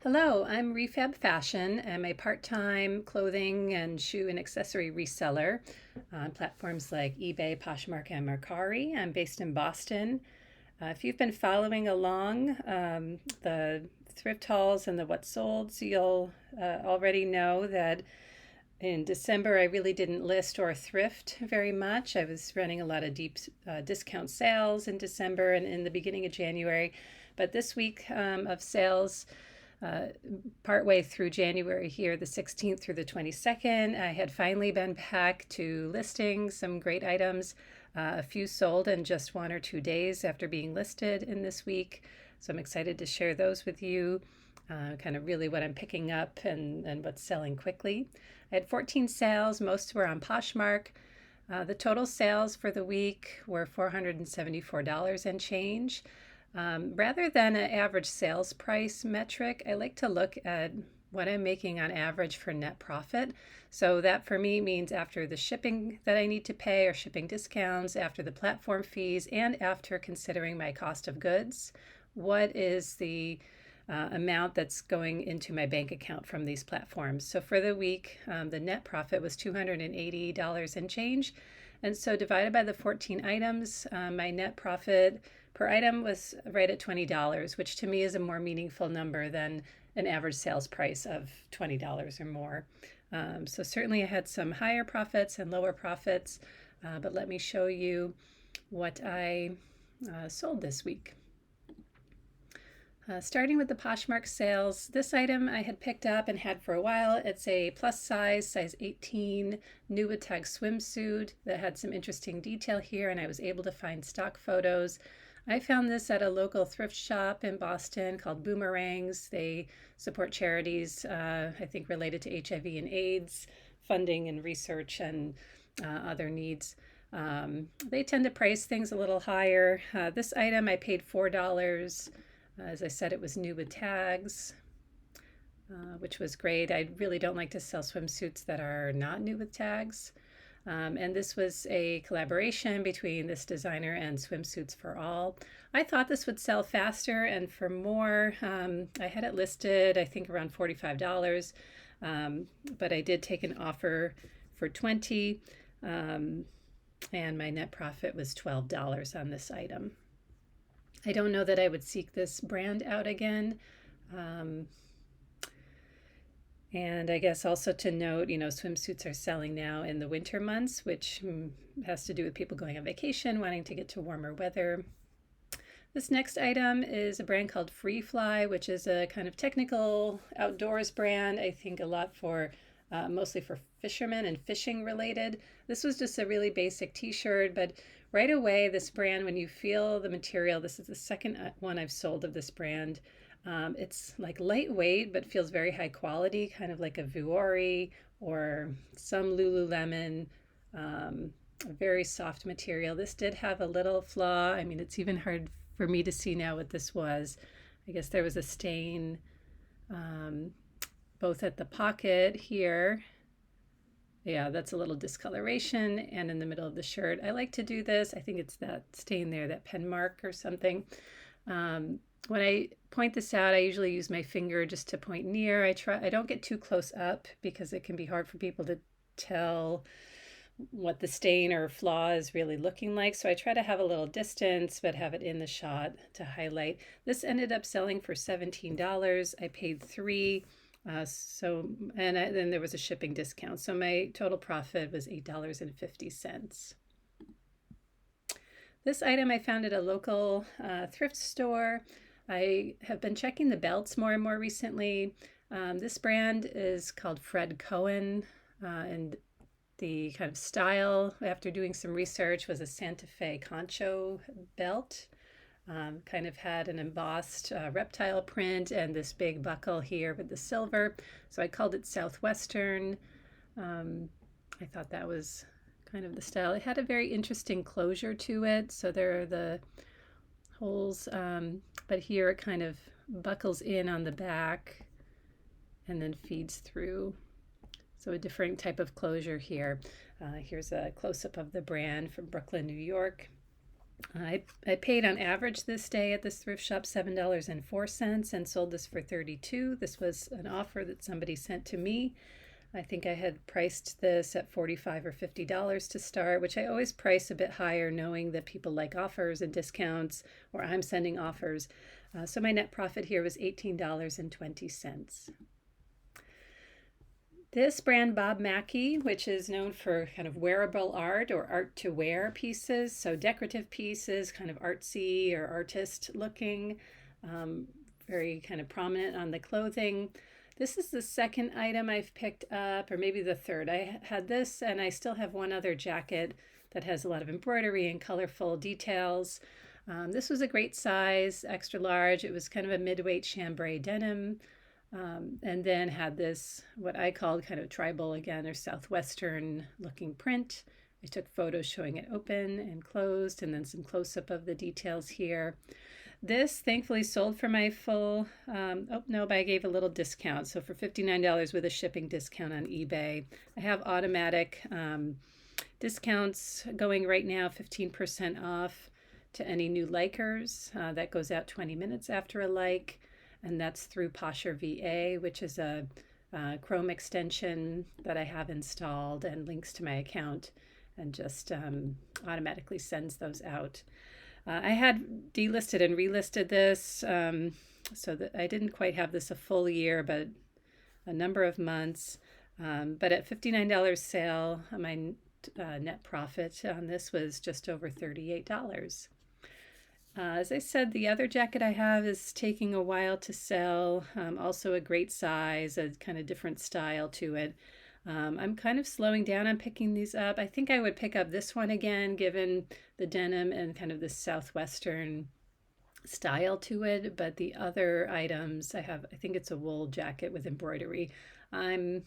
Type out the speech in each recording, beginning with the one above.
Hello, I'm ReFabFashion. I'm a part-time clothing and shoe and accessory reseller on platforms like eBay, Poshmark, and Mercari. I'm based in Boston. If you've been following along the thrift hauls and the what solds, you'll already know that in December I really didn't list or thrift very much. I was running a lot of deep discount sales in December and in the beginning of January. But this week of sales, uh, partway through January here, the 16th through the 22nd, I had finally been back to listing some great items. A few sold in just 1 or 2 days after being listed in this week. So I'm excited to share those with you, kind of really what I'm picking up and what's selling quickly. I had 14 sales, most were on Poshmark. The total sales for the week were $474 and change. Rather than an average sales price metric, I like to look at what I'm making on average for net profit. So that for me means after the shipping that I need to pay or shipping discounts, after the platform fees, and after considering my cost of goods, what is the amount that's going into my bank account from these platforms. So for the week, the net profit was $280 and change. And so divided by the 14 items, my net profit per item was right at $20, which to me is a more meaningful number than an average sales price of $20 or more. So certainly I had some higher profits and lower profits, but let me show you what I sold this week. Starting with the Poshmark sales, this item I had picked up and had for a while. It's a plus size 18 Nuitag swimsuit that had some interesting detail here, and I was able to find stock photos. I found this at a local thrift shop in Boston called Boomerangs. They support charities, I think, related to HIV and AIDS, funding and research and other needs. They tend to price things a little higher. This item I paid $4. As I said, it was new with tags, which was great. I really don't like to sell swimsuits that are not new with tags. And this was a collaboration between this designer and Swimsuits for All. I thought this would sell faster and for more. I had it listed, I think, around $45, but I did take an offer for $20, and my net profit was $12 on this item. I don't know that I would seek this brand out again. And I guess also to note, swimsuits are selling now in the winter months, which has to do with people going on vacation, wanting to get to warmer weather. This next item is a brand called Free Fly, which is a kind of technical outdoors brand. I think a lot for mostly for fishermen and fishing related. This was just a really basic t-shirt, but right away, this brand, when you feel the material, this is the second one I've sold of this brand. It's like lightweight, but feels very high quality, kind of like a Vuori or some Lululemon. A very soft material. This did have a little flaw. I mean, it's even hard for me to see now what this was. I guess there was a stain both at the pocket here. Yeah, that's a little discoloration, and in the middle of the shirt. I like to do this. I think it's that stain there, that pen mark or something. When I point this out, I usually use my finger just to point near. I don't get too close up because it can be hard for people to tell what the stain or flaw is really looking like. So I try to have a little distance, but have it in the shot to highlight. This ended up selling for $17. I paid $3. Then there was a shipping discount. So my total profit was $8.50. This item I found at a local thrift store. I have been checking the belts more and more recently. This brand is called Fred Cohen, and the kind of style, after doing some research, was a Santa Fe concho belt. Kind of had an embossed reptile print and this big buckle here with the silver. So I called it Southwestern. I thought that was kind of the style. It had a very interesting closure to it. So there are the holes, but here it kind of buckles in on the back and then feeds through. So a different type of closure here. Here's a close-up of the brand from Brooklyn, New York. I paid on average this day at this thrift shop $7.04 and sold this for 32. This was an offer that somebody sent to me. I think I had priced this at $45 or $50 to start, which I always price a bit higher, knowing that people like offers and discounts, or I'm sending offers. So my net profit here was $18.20. This brand, Bob Mackie, which is known for kind of wearable art or art to wear pieces, so decorative pieces, kind of artsy or artist looking, very kind of prominent on the clothing. This is the second item I've picked up, or maybe the third. I had this, and I still have one other jacket that has a lot of embroidery and colorful details. This was a great size, extra large. It was kind of a mid-weight chambray denim. And then had this, what I called kind of tribal again, or southwestern looking print. I took photos showing it open and closed, and then some close-up of the details here. This thankfully sold for my full, oh no, but I gave a little discount. So for $59 with a shipping discount on eBay. I have automatic discounts going right now, 15% off to any new likers. That goes out 20 minutes after a like. And that's through Poshmark VA, which is a Chrome extension that I have installed and links to my account and just automatically sends those out. I had delisted and relisted this, so that I didn't quite have this a full year, but a number of months. But at $59 sale, my net profit on this was just over $38. As I said, the other jacket I have is taking a while to sell. Also a great size, a kind of different style to it. I'm kind of slowing down on picking these up. I think I would pick up this one again, given the denim and kind of the southwestern style to it. But the other items I have, I think it's a wool jacket with embroidery. I'm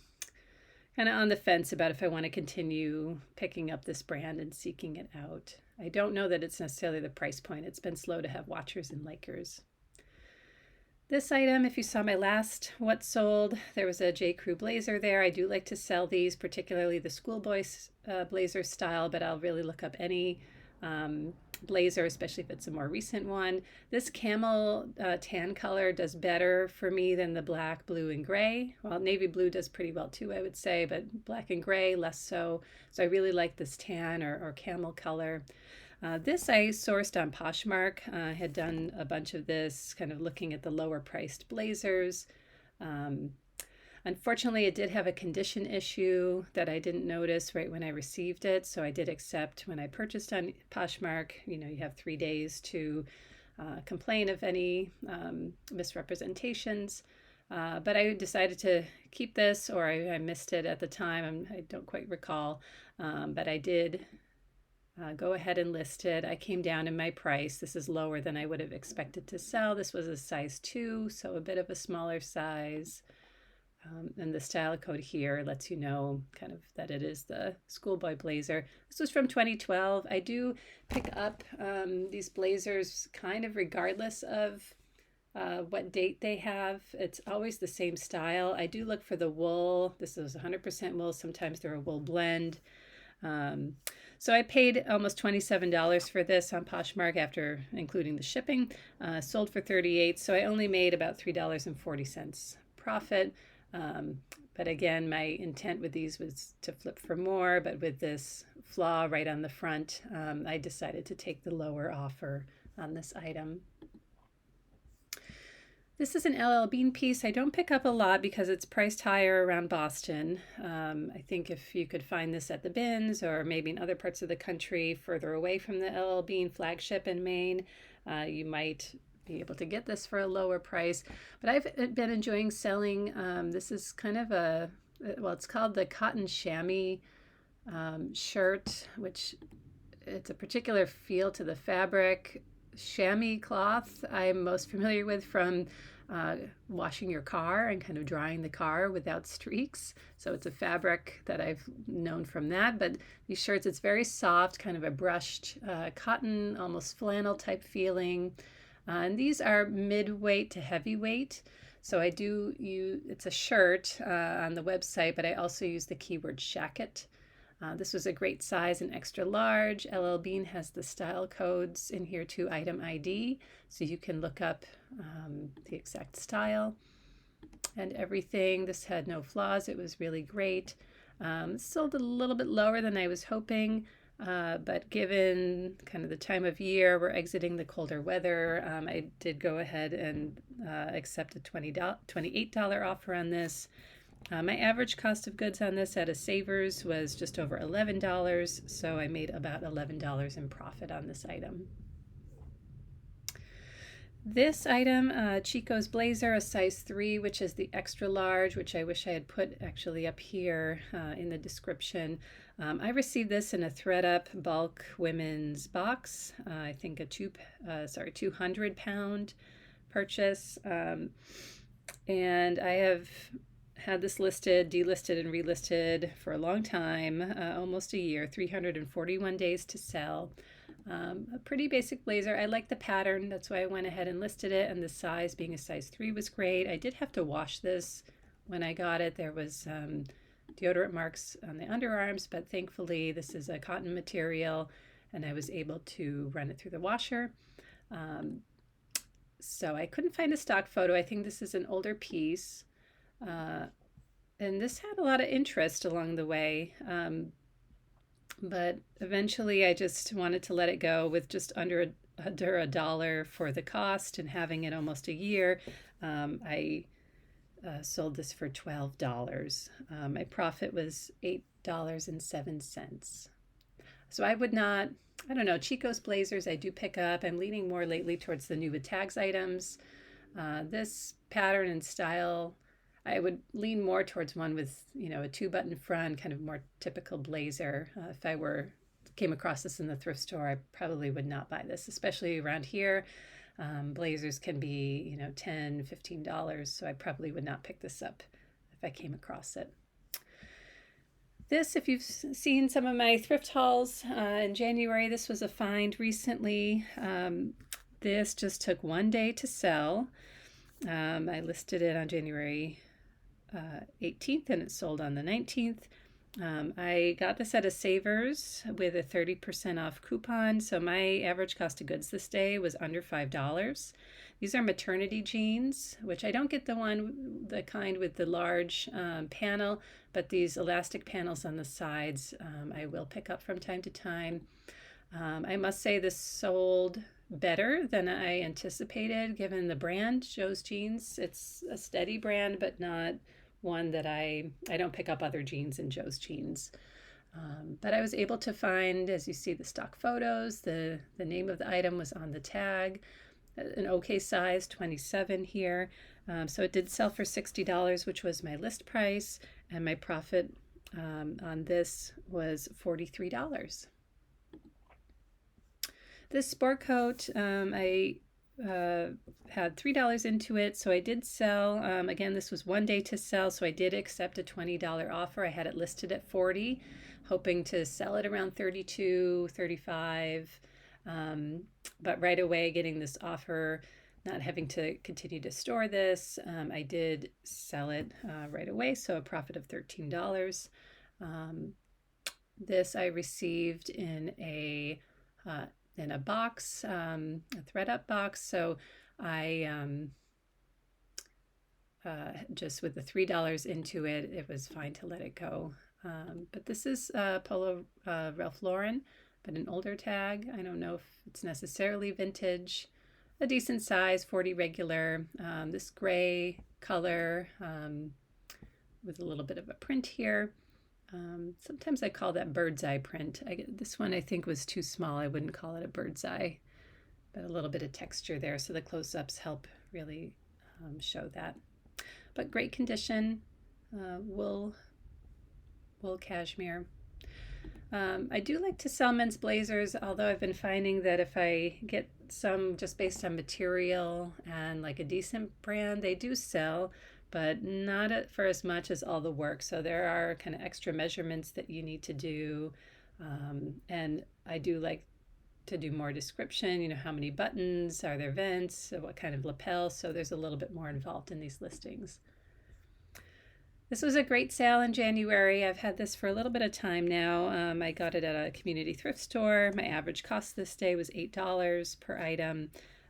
kind of on the fence about if I want to continue picking up this brand and seeking it out. I don't know that it's necessarily the price point. It's been slow to have watchers and likers. This item, if you saw my last What Sold, there was a J. Crew blazer there. I do like to sell these, particularly the schoolboy blazer style, but I'll really look up any blazer, especially if it's a more recent one. This camel tan color does better for me than the black, blue, and gray. Well, navy blue does pretty well too, I would say, but black and gray less so. So I really like this tan or camel color. This I sourced on Poshmark. I had done a bunch of this, kind of looking at the lower priced blazers. Unfortunately, it did have a condition issue that I didn't notice right when I received it. So I did accept when I purchased on Poshmark, you have 3 days to complain of any misrepresentations. But I decided to keep this, or I missed it at the time. I don't quite recall. But I did go ahead and list it. I came down in my price. This is lower than I would have expected to sell. This was a size 2, so a bit of a smaller size. And the style code here lets you know kind of that it is the schoolboy blazer. This was from 2012. I do pick up these blazers kind of regardless of what date they have. It's always the same style. I do look for the wool. This is 100% wool. Sometimes they're a wool blend. So I paid almost $27 for this on Poshmark after including the shipping. Sold for $38, so I only made about $3.40 profit. But again, my intent with these was to flip for more, but with this flaw right on the front, I decided to take the lower offer on this item. This is an LL Bean piece. I don't pick up a lot because it's priced higher around Boston. I think if you could find this at the bins or maybe in other parts of the country further away from the LL Bean flagship in Maine, you might be able to get this for a lower price. But I've been enjoying selling. This is kind of it's called the cotton chamois shirt, which it's a particular feel to the fabric. Chamois cloth I'm most familiar with from washing your car and kind of drying the car without streaks. So it's a fabric that I've known from that. But these shirts, it's very soft, kind of a brushed cotton, almost flannel type feeling. And these are mid-weight to heavyweight. So I do use, it's a shirt on the website, but I also use the keyword shacket. This was a great size, an extra large. LL Bean has the style codes in here too, item ID, so you can look up the exact style and everything. This had no flaws. It was really great. Sold a little bit lower than I was hoping, but given kind of the time of year, we're exiting the colder weather, I did go ahead and accept a $28 offer on this. My average cost of goods on this at a Savers was just over $11, so I made about $11 in profit on this item. This item, Chico's blazer, a size 3, which is the extra large, which I wish I had put actually up here in the description. I received this in a thread-up bulk women's box. I think a 200-pound purchase. And I have had this listed, delisted, and relisted for a long time, almost a year, 341 days to sell. A pretty basic blazer. I like the pattern. That's why I went ahead and listed it. And the size, being a size 3, was great. I did have to wash this when I got it. There was deodorant marks on the underarms, but thankfully this is a cotton material and I was able to run it through the washer. So I couldn't find a stock photo. I think this is an older piece. And this had a lot of interest along the way. But eventually I just wanted to let it go with just under a dollar for the cost, and having it almost a year, I sold this for $12. My profit was $8.07. So I would not, I don't know, Chico's blazers I do pick up. I'm leaning more lately towards the new with tags items. This pattern and style, I would lean more towards one with, a 2-button front, kind of more typical blazer. If I came across this in the thrift store, I probably would not buy this, especially around here. Blazers can be, $10, $15, so I probably would not pick this up if I came across it. This, if you've seen some of my thrift hauls in January, this was a find recently. This just took 1 day to sell. I listed it on January 18th and it sold on the 19th. I got this at a Savers with a 30% off coupon, so my average cost of goods this day was under $5. These are maternity jeans, which I don't get the kind with the large panel, but these elastic panels on the sides I will pick up from time to time. I must say this sold better than I anticipated given the brand, Joe's Jeans. It's a steady brand, but not one that I don't pick up other jeans in Joe's Jeans. But I was able to find, as you see the stock photos, the name of the item was on the tag, an okay size, 27 here. So it did sell for $60, which was my list price, and my profit on this was $43. This sport coat, I had $3 into it, so I did sell. Again, this was 1 day to sell, so I did accept a $20 offer. I had it listed at $40, hoping to sell it around $32, $35. But right away, getting this offer, not having to continue to store this, I did sell it right away, so a profit of $13. This I received in a box, a thread-up box, so I just with the $3 into it, it was fine to let it go. But this is Polo Ralph Lauren, but an older tag. I don't know if it's necessarily vintage. A decent size, 40 regular. This gray color with a little bit of a print here. Sometimes I call that bird's eye print. This one I think was too small. I wouldn't call it a bird's eye, but a little bit of texture there. So the close-ups help really show that. But great condition, wool cashmere. I do like to sell men's blazers, although I've been finding that if I get some just based on material and like a decent brand, they do sell, but not for as much as all the work. So there are kind of extra measurements that you need to do. And I do like to do more description, how many buttons, are there vents, what kind of lapel. So there's a little bit more involved in these listings. This was a great sale in January. I've had this for a little bit of time now. I got it at a community thrift store. My average cost this day was $8 per item.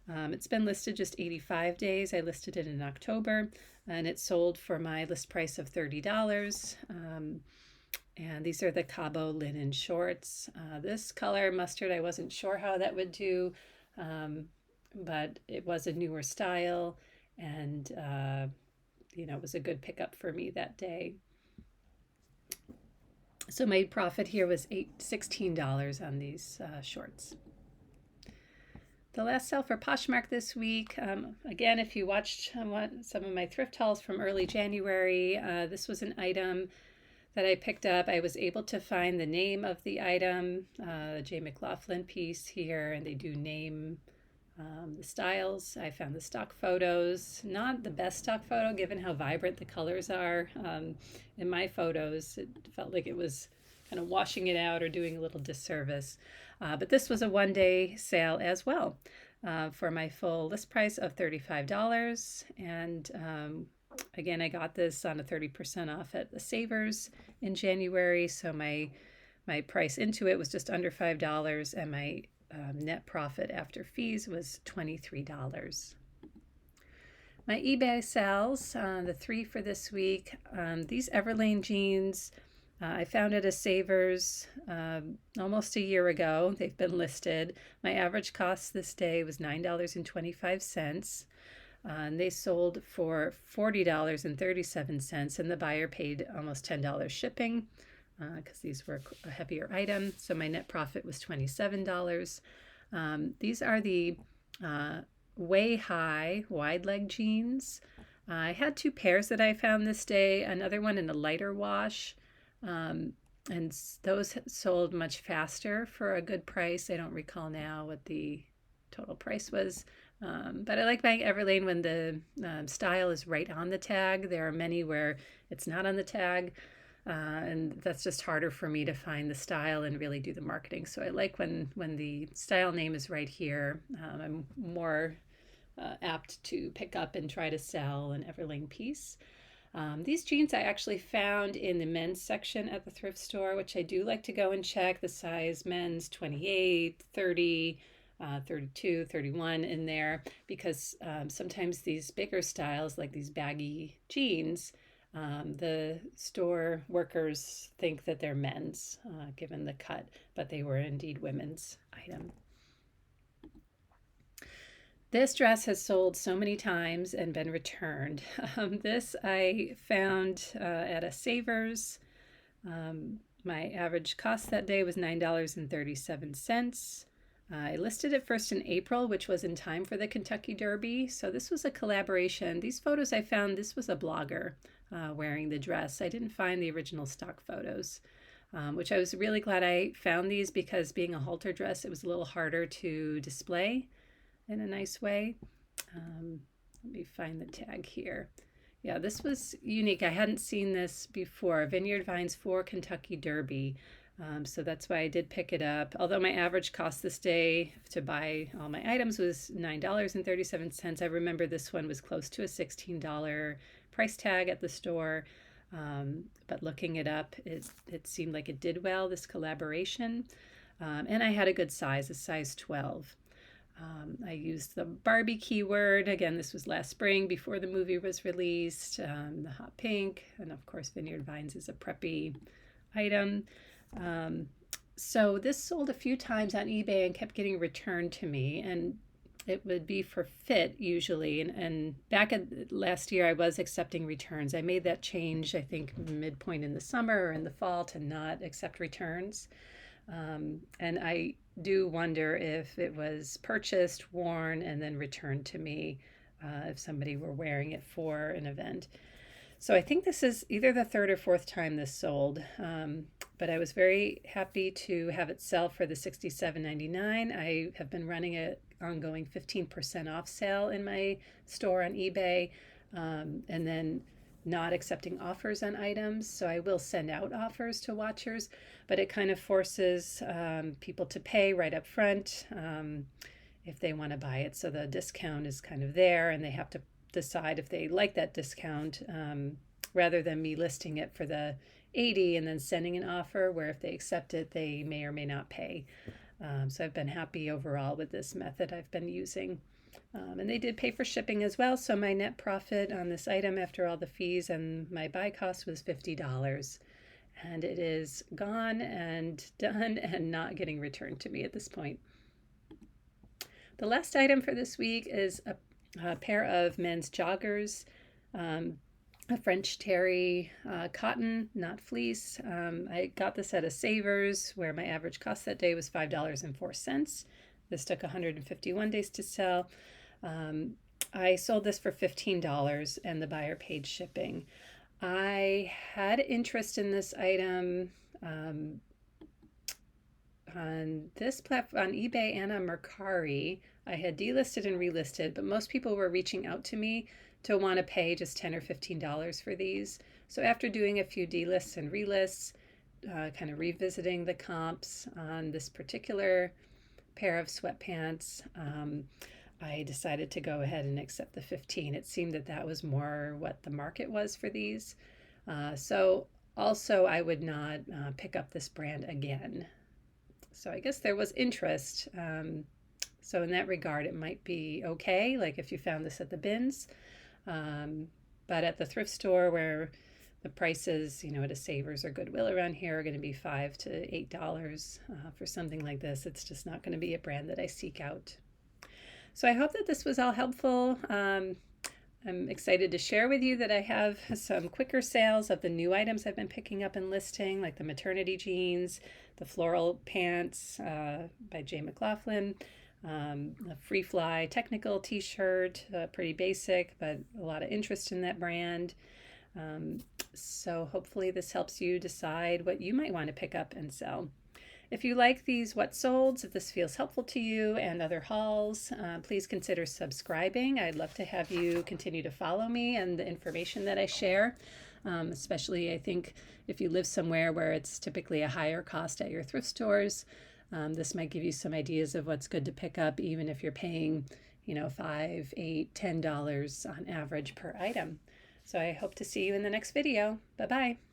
It's been listed just 85 days. I listed it in October, and it sold for my list price of $30. And these are the Cabo linen shorts. This color, mustard, I wasn't sure how that would do, but it was a newer style, and it was a good pickup for me that day. So my profit here was $16 on these shorts. The last sale for Poshmark this week, again, if you watched some of my thrift hauls from early January, this was an item that I picked up. I was able to find the name of the item, the J. McLaughlin piece here, and they do name the styles. I found the stock photos, not the best stock photo given how vibrant the colors are. In my photos, it felt like it was kind of washing it out or doing a little disservice. But this was a one-day sale as well for my full list price of $35. And again, I got this on a 30% off at the Savers in January. So my price into it was just under $5, and my net profit after fees was $23. My eBay sales, the three for this week, these Everlane jeans, I found at a Savers almost a year ago. They've been listed. My average cost this day was $9.25. And they sold for $40.37, and the buyer paid almost $10 shipping because these were a heavier item. So my net profit was $27. These are the Way High wide leg jeans. I had two pairs that I found this day, another one in a lighter wash, and those sold much faster for a good price. I don't recall now what the total price was. But I like buying Everlane when the style is right on the tag. There are many where it's not on the tag, and that's just harder for me to find the style and really do the marketing. So I like when the style name is right here. I'm more apt to pick up and try to sell an Everlane piece. These jeans I actually found in the men's section at the thrift store, which I do like to go and check the size men's 28, 30, 32, 31 in there, because sometimes these bigger styles like these baggy jeans, the store workers think that they're men's given the cut, but they were indeed women's item. This dress has sold so many times and been returned. This I found at a Savers. My average cost that day was $9.37. I listed it first in April, which was in time for the Kentucky Derby. So this was a collaboration. These photos I found, this was a blogger wearing the dress. I didn't find the original stock photos, which I was really glad I found these, because being a halter dress, it was a little harder to display in a nice way. Let me find the tag here. Yeah, this was unique. I hadn't seen this before. Vineyard Vines for Kentucky Derby. So that's why I did pick it up. Although my average cost this day to buy all my items was $9.37. I remember this one was close to a $16 price tag at the store. But looking it up, it seemed like it did well, this collaboration. And I had a good size, a size 12. I used the Barbie keyword. Again, this was last spring before the movie was released. The hot pink, and of course Vineyard Vines is a preppy item. So this sold a few times on eBay and kept getting returned to me, and it would be for fit usually. And back at last year, I was accepting returns. I made that change, I think, midpoint in the summer or in the fall to not accept returns. And I do wonder if it was purchased, worn, and then returned to me if somebody were wearing it for an event. So I think this is either the third or fourth time this sold, but I was very happy to have it sell for the $67.99. I have been running an ongoing 15% off sale in my store on eBay, and then not accepting offers on items. So I will send out offers to watchers, but it kind of forces people to pay right up front if they want to buy it. So the discount is kind of there, and they have to decide if they like that discount rather than me listing it for the 80 and then sending an offer where if they accept it, they may or may not pay. So I've been happy overall with this method I've been using. And they did pay for shipping as well. So my net profit on this item after all the fees and my buy cost was $50. And it is gone and done and not getting returned to me at this point. The last item for this week is a pair of men's joggers, a French terry cotton, not fleece. I got this at a Savers where my average cost that day was $5.04. This took 151 days to sell. I sold this for $15 and the buyer paid shipping. I had interest in this item on this platform, on eBay and on Mercari. I had delisted and relisted, but most people were reaching out to me to want to pay just $10 or $15 for these. So after doing a few delists and relists, kind of revisiting the comps on this particular pair of sweatpants, I decided to go ahead and accept the 15. It seemed that that was more what the market was for these. So also I would not pick up this brand again. So I guess there was interest. So in that regard, it might be okay, like if you found this at the bins. But at the thrift store where the prices, at a Savers or Goodwill around here are going to be $5 to $8 for something like this, it's just not going to be a brand that I seek out. So I hope that this was all helpful. I'm excited to share with you that I have some quicker sales of the new items I've been picking up and listing, like the maternity jeans, the floral pants by J. McLaughlin, a Free Fly technical t-shirt, pretty basic, but a lot of interest in that brand. So hopefully this helps you decide what you might want to pick up and sell. If you like these What Solds, if this feels helpful to you and other hauls, please consider subscribing. I'd love to have you continue to follow me and the information that I share. Especially I think if you live somewhere where it's typically a higher cost at your thrift stores, this might give you some ideas of what's good to pick up, even if you're paying, $5, $8, $10 on average per item. So I hope to see you in the next video. Bye-bye.